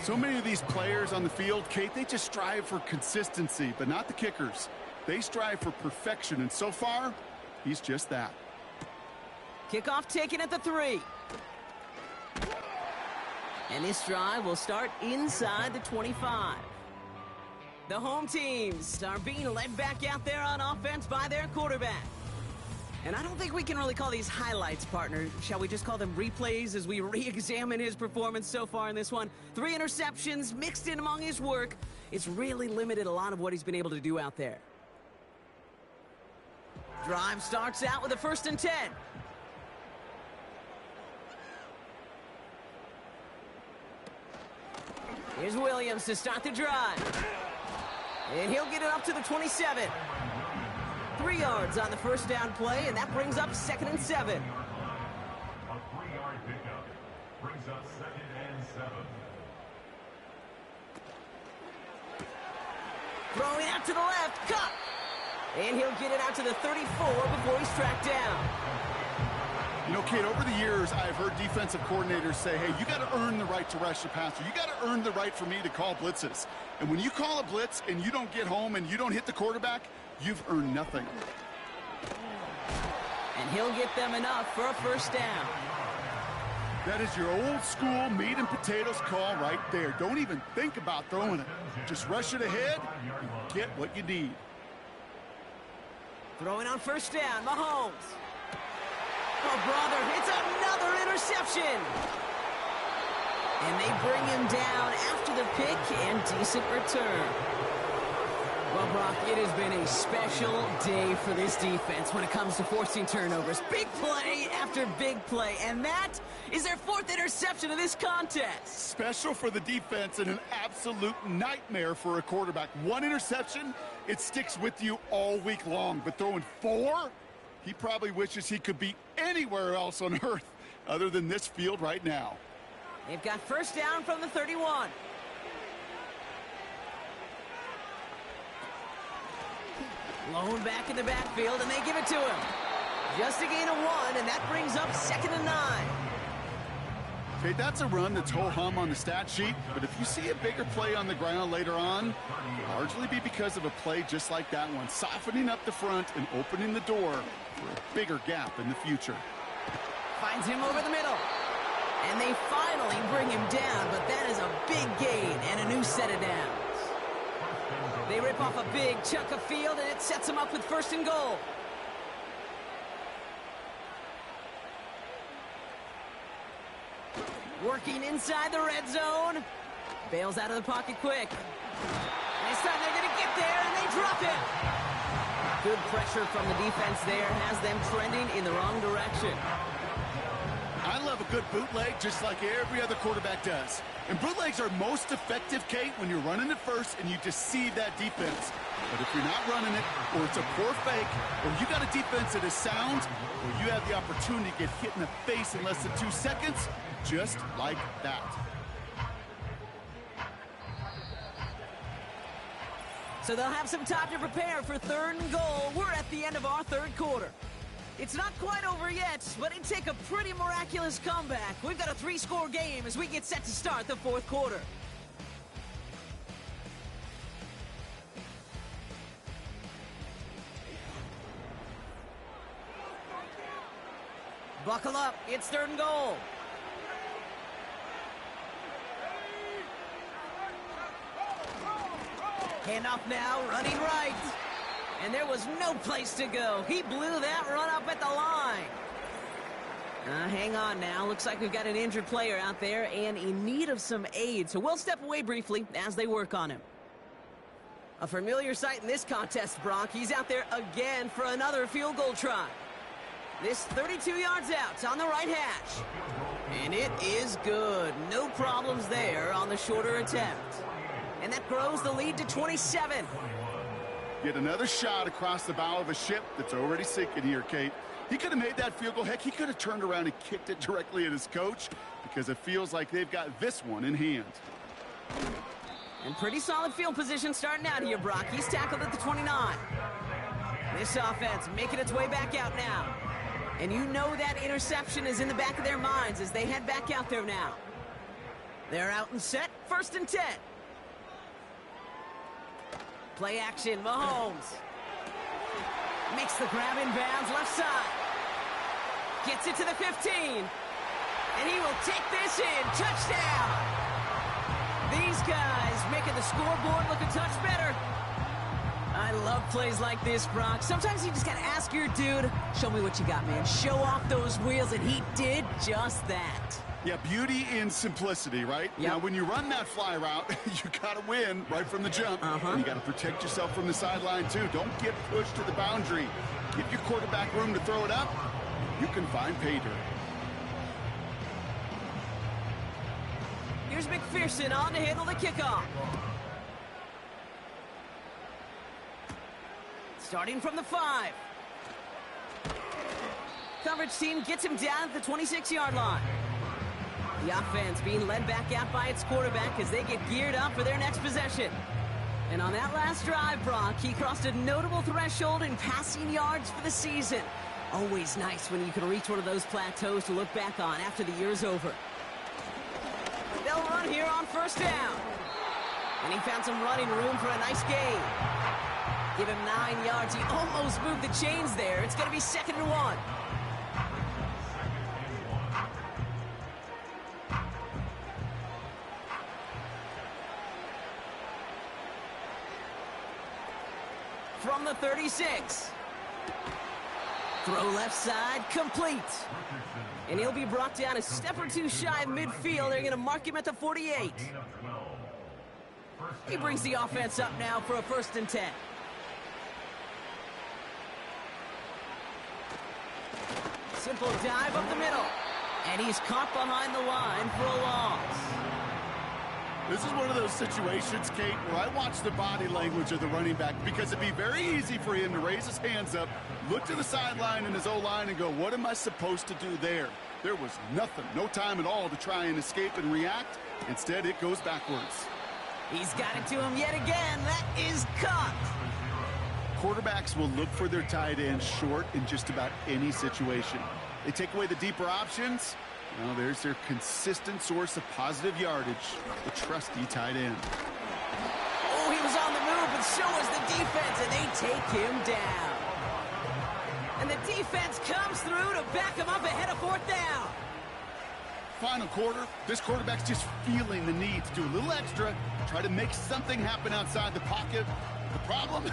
S3: So many of these players on the field, Kate, they just strive for consistency, but not the kickers. They strive for perfection, and so far, he's just that.
S2: Kickoff taken at the 3. And this drive will start inside the 25. The home teams are being led back out there on offense by their quarterback. And I don't think we can really call these highlights, partner. Shall we just call them replays as we re-examine his performance so far in this one? 3 interceptions mixed in among his work. It's really limited a lot of what he's been able to do out there. Drive starts out with a 1st and 10. Here's Williams to start the drive. And he'll get it up to the 27. 3 yards on the first down play, and that brings up 2nd and 7.
S4: A 3-yard pickup brings up 2nd and 7.
S2: Throwing out to the left, cut! And he'll get it out to the 34 before he's tracked down.
S3: You know, Kate, over the years, I've heard defensive coordinators say, hey, you got to earn the right to rush the passer. You got to earn the right for me to call blitzes. And when you call a blitz and you don't get home and you don't hit the quarterback, you've earned nothing.
S2: And he'll get them enough for a 1st down.
S3: That is your old school meat and potatoes call right there. Don't even think about throwing it. Just rush it ahead and get what you need.
S2: Throwing on 1st down, Mahomes. Oh, brother, it's another interception. And they bring him down after the pick and decent return. Well, Brock, it has been a special day for this defense when it comes to forcing turnovers. Big play after big play, and that is their 4th interception of this contest.
S3: Special for the defense and an absolute nightmare for a quarterback. 1 interception, it sticks with you all week long, but throwing 4? He probably wishes he could be anywhere else on earth other than this field right now.
S2: They've got 1st down from the 31. Lone back in the backfield, and they give it to him. Just a gain of 1, and that brings up 2nd and 9.
S3: Okay, that's a run that's ho-hum on the stat sheet, but if you see a bigger play on the ground later on, largely be because of a play just like that one, softening up the front and opening the door for a bigger gap in the future.
S2: Finds him over the middle. And they finally bring him down, but that is a big gain and a new set of downs. They rip off a big chunk of field, and it sets them up with 1st and goal. Working inside the red zone. Bails out of the pocket quick. This time they're going to get there, and they drop it. Good pressure from the defense there has them trending in the wrong direction.
S3: I love a good bootleg just like every other quarterback does. And bootlegs are most effective, Kate, when you're running it first and you deceive that defense. But if you're not running it, or it's a poor fake, or you got a defense that is sound, or you have the opportunity to get hit in the face in less than 2 seconds, just like that.
S2: So they'll have some time to prepare for 3rd and goal. We're at the end of our 3rd quarter. It's not quite over yet, but it'd take a pretty miraculous comeback. We've got a 3-score game as we get set to start the 4th quarter. Buckle up, it's 3rd and goal. Handoff now, running right. And there was no place to go. He blew that run up at the line. Hang on now. Looks like we've got an injured player out there and in need of some aid. So we'll step away briefly as they work on him. A familiar sight in this contest, Brock. He's out there again for another field goal try. This 32 yards out on the right hash. And it is good. No problems there on the shorter attempt. And that grows the lead to 27.
S3: Get another shot across the bow of a ship that's already sinking here, Kate. He could have made that field goal. Heck, he could have turned around and kicked it directly at his coach because it feels like they've got this one in hand.
S2: And pretty solid field position starting out here, Brock. He's tackled at the 29. This offense making its way back out now. And you know that interception is in the back of their minds as they head back out there now. They're out and set, 1st and 10. Play action, Mahomes. Makes the grab in bounds, left side. Gets it to the 15. And he will take this in. Touchdown. These guys making the scoreboard look a touch better. I love plays like this, Brock. Sometimes you just got to ask your dude, show me what you got, man. Show off those wheels, and he did just that.
S3: Yeah, beauty in simplicity, right?
S2: Yep.
S3: Now, when you run that fly route, you got to win right from the jump. And you got to protect yourself from the sideline, too. Don't get pushed to the boundary. Give your quarterback room to throw it up. You can find pay dirt.
S2: Here's McPherson on to handle the kickoff. Starting from the 5. Coverage team gets him down at the 26-yard line. The offense being led back out by its quarterback as they get geared up for their next possession. And on that last drive, Brock, he crossed a notable threshold in passing yards for the season. Always nice when you can reach one of those plateaus to look back on after the year's over. They'll run here on 1st down. And he found some running room for a nice gain. Give him 9 yards. He almost moved the chains there. It's going to be 2nd and 1. From the 36. Throw left side, complete. And he'll be brought down a step or two shy of midfield. They're going to mark him at the 48. He brings the offense up now for a 1st and 10. Simple dive up the middle. And he's caught behind the line for a loss.
S3: This is one of those situations, Kate, where I watch the body language of the running back because it'd be very easy for him to raise his hands up, look to the sideline in his O-line and go, what am I supposed to do there? There was nothing, no time at all to try and escape and react. Instead, it goes backwards.
S2: He's got it to him yet again. That is caught.
S3: Quarterbacks will look for their tight end short in just about any situation. They take away the deeper options. Well, there's their consistent source of positive yardage, the trusty tight end.
S2: Oh, he was on the move, but so was the defense, and they take him down. And the defense comes through to back him up ahead of 4th down.
S3: Final quarter, this quarterback's just feeling the need to do a little extra, try to make something happen outside the pocket. The problem?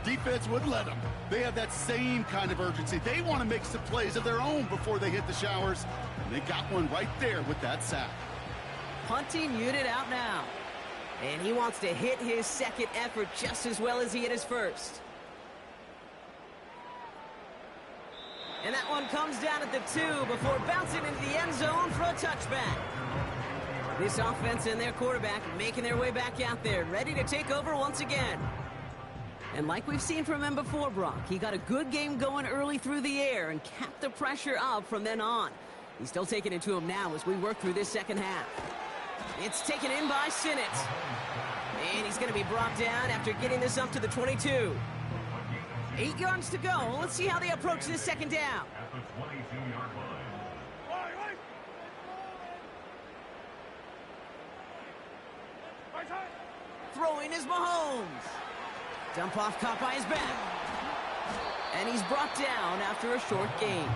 S3: Defense wouldn't let them. They have that same kind of urgency. They want to make some plays of their own before they hit the showers. And they got one right there with that sack.
S2: Punting unit out now. And he wants to hit his 2nd effort just as well as he hit his 1st. And that one comes down at the 2 before bouncing into the end zone for a touchback. This offense and their quarterback making their way back out there, ready to take over once again. And like we've seen from him before, Brock, he got a good game going early through the air and kept the pressure up from then on. He's still taking it to him now as we work through this 2nd half. It's taken in by Sinnott. And he's going to be brought down after getting this up to the 22. 8 yards to go. Let's see how they approach this 2nd down.
S4: At the 22-yard line.
S2: Throwing is Mahomes. Dump off caught by his back. And he's brought down after a short gain.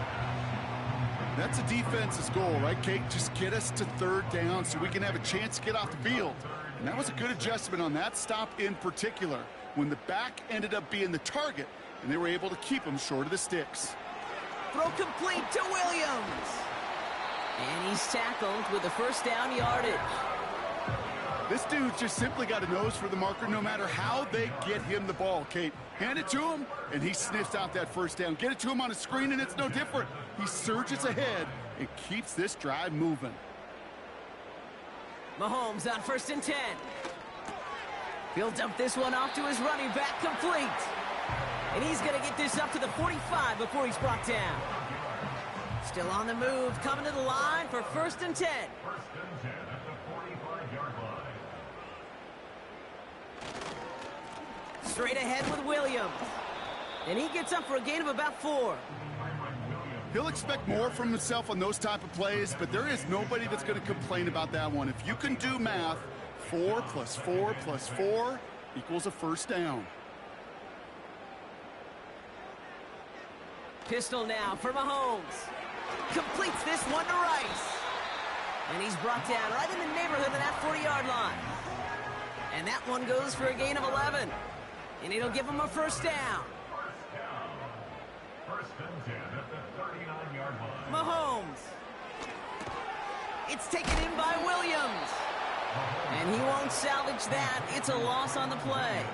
S3: That's a defense's goal, right, Kate? Just get us to third down so we can have a chance to get off the field. And that was a good adjustment on that stop in particular, when the back ended up being the target, and they were able to keep him short of the sticks.
S2: Throw complete to Williams. And he's tackled with the first down yardage.
S3: This dude's just simply got a nose for the marker no matter how they get him the ball, Kate. Hand it to him, and he sniffs out that first down. Get it to him on a screen, and it's no different. He surges ahead and keeps this drive moving.
S2: Mahomes on 1st and 10. He'll dump this one off to his running back, complete. And he's going to get this up to the 45 before he's brought down. Still on the move, coming to the line for 1st and 10.
S4: 1st and 10 at the 45-yard line.
S2: Straight ahead with Williams. And he gets up for a gain of about 4.
S3: He'll expect more from himself on those type of plays, but there is nobody that's going to complain about that one. If you can do math, 4 plus 4 plus 4 equals a first down.
S2: Pistol now for Mahomes. Completes this one to Rice. And he's brought down right in the neighborhood of that 40-yard line. And that one goes for a gain of 11. And it'll give him a first down.
S4: 1st and 10 at the 39-yard line.
S2: Mahomes. It's taken in by Williams. And he won't salvage that. It's a loss on the play.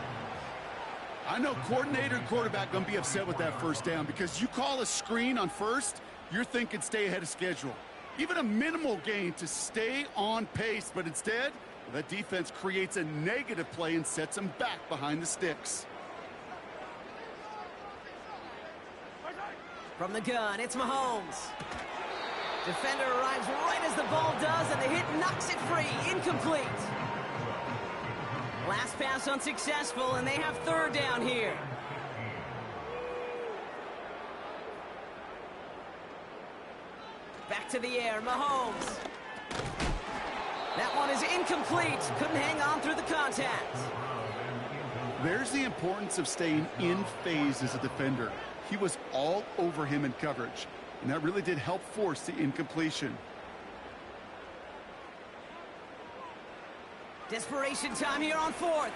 S3: I know coordinator and quarterback going to be upset with that first down because you call a screen on first, you're thinking stay ahead of schedule. Even a minimal gain to stay on pace, but instead, that defense creates a negative play and sets them back behind the sticks.
S2: From the gun, it's Mahomes. Defender arrives right as the ball does, and the hit knocks it free. Incomplete. Last pass unsuccessful, and they have 3rd down here. Back to the air, Mahomes. That one is incomplete. Couldn't hang on through the contact.
S3: There's the importance of staying in phase as a defender. He was all over him in coverage, and that really did help force the incompletion.
S2: Desperation time here on 4th.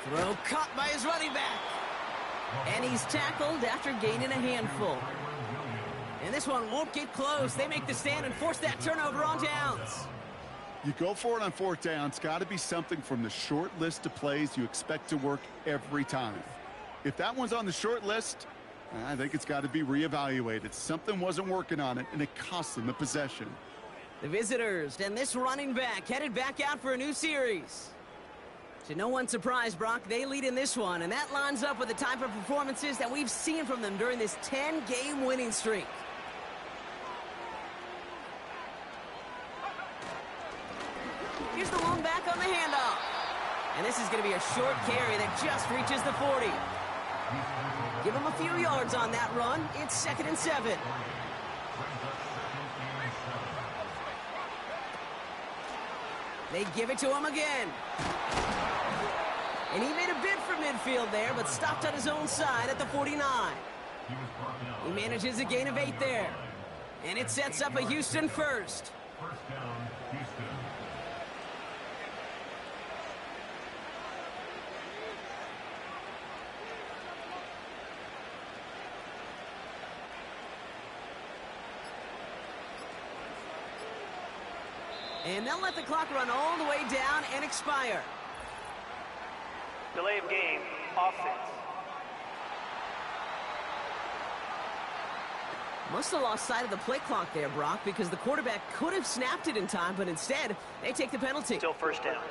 S2: Throw caught by his running back. And he's tackled after gaining a handful. And this one won't get close. They make the stand and force that turnover on downs.
S3: You go for it on 4th down. It's got to be something from the short list of plays you expect to work every time. If that one's on the short list, I think it's got to be reevaluated. Something wasn't working on it, and it cost them the possession.
S2: The visitors and this running back headed back out for a new series. To no one's surprise, Brock, they lead in this one, and that lines up with the type of performances that we've seen from them during this 10-game winning streak. Here's the lone back on the handoff. And this is going to be a short carry that just reaches the 40. Give him a few yards on that run. It's 2nd and 7. They give it to him again. And he made a bid for midfield there, but stopped on his own side at the 49. He manages a gain of 8 there. And it sets up a Houston first.
S4: 1st down, Houston.
S2: And they'll let the clock run all the way down and expire.
S5: Delay of game, offense.
S2: Must have lost sight of the play clock there, Brock, because the quarterback could have snapped it in time, but instead, they take the penalty.
S5: Still 1st down.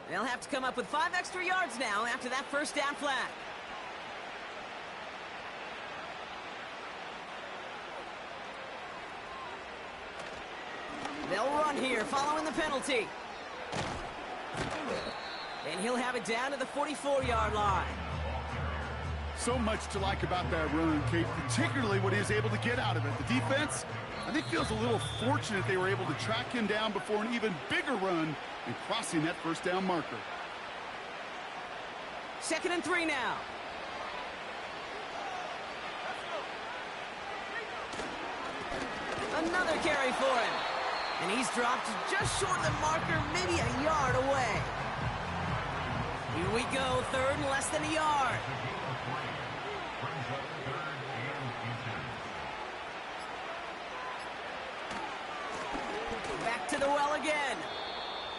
S2: They'll have to come up with 5 extra yards now after that 1st down flag. They'll run here following the penalty. And he'll have it down to the 44-yard line.
S3: So much to like about that run, Kate, particularly what he was able to get out of it. The defense, I think, feels a little fortunate they were able to track him down before an even bigger run and crossing that 1st down marker.
S2: 2nd and 3 now. Another carry for him. And he's dropped just short of the marker, maybe a yard away. Here we go, third and less than a yard. Back to the well again.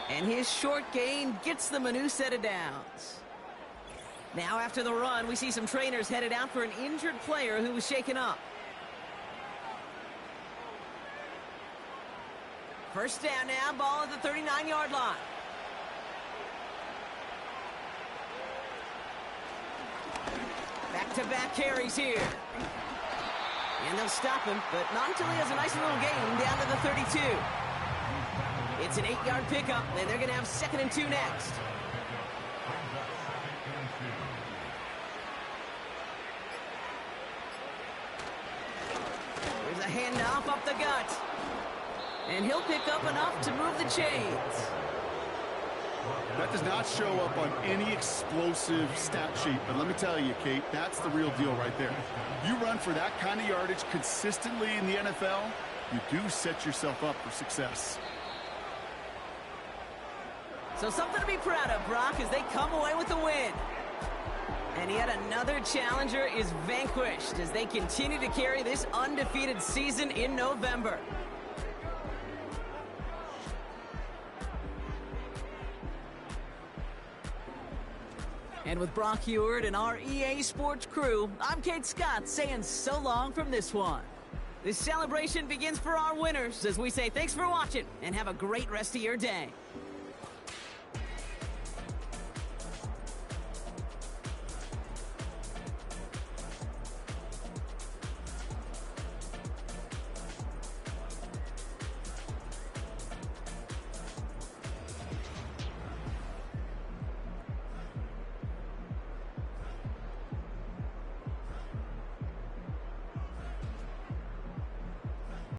S2: And his short gain gets them a new set of downs. Now after the run, we see some trainers headed out for an injured player who was shaken up. First down now, ball at the 39-yard line. Back-to-back carries here. And they'll stop him, but not until he has a nice little gain down to the 32. It's an 8-yard pickup, and they're going to have 2nd and 2 next. There's a handoff up the gut. And he'll pick up enough to move the chains.
S3: That does not show up on any explosive stat sheet, but let me tell you, Kate, that's the real deal right there. You run for that kind of yardage consistently in the NFL, you do set yourself up for success.
S2: So something to be proud of, Brock, as they come away with the win. And yet another challenger is vanquished as they continue to carry this undefeated season in November. And with Brock Heward and our EA Sports crew, I'm Kate Scott saying so long from this one. This celebration begins for our winners as we say thanks for watching and have a great rest of your day.